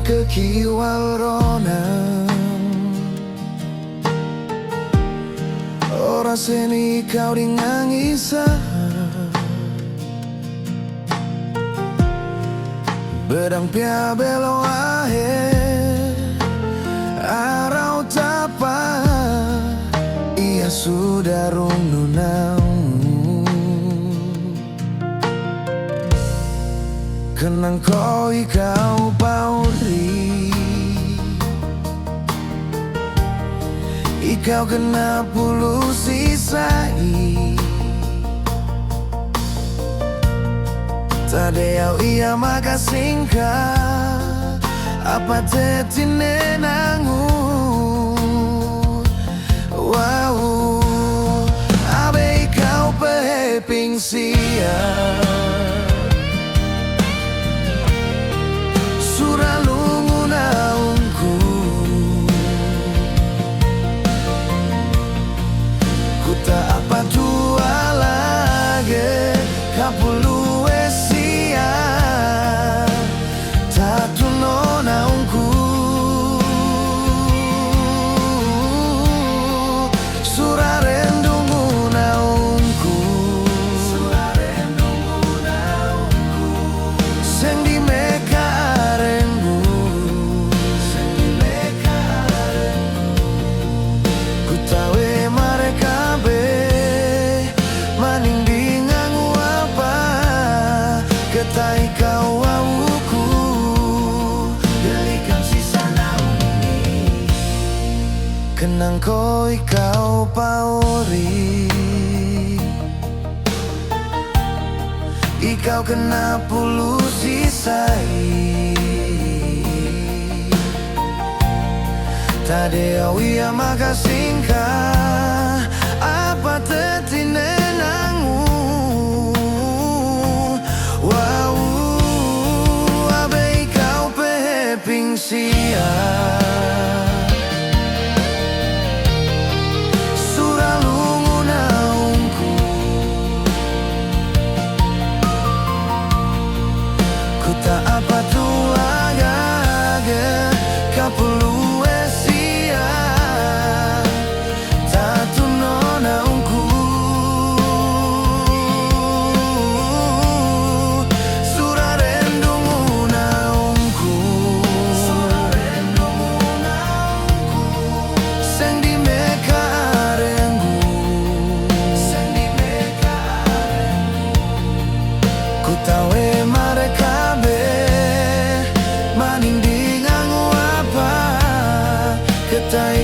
kekiwal rona ora seni kau dingangisa bedang pia belo ahe arau tapa ia sudah rununau kenang koi kau pauri ikau kena pulu sisai tadeu ia maka singkat apa tetine nangu wow abe kau peheping sia kenang koi kau pauri ikau kena pulu sisai tadeu ia maka singkat apa tetine nangu wow abe kau peheping sia apa tu agak kapulu esia tatu nona unku surarendumu naungku seng di meka arenggu ku tahu mereka maning di ngangu apa ketai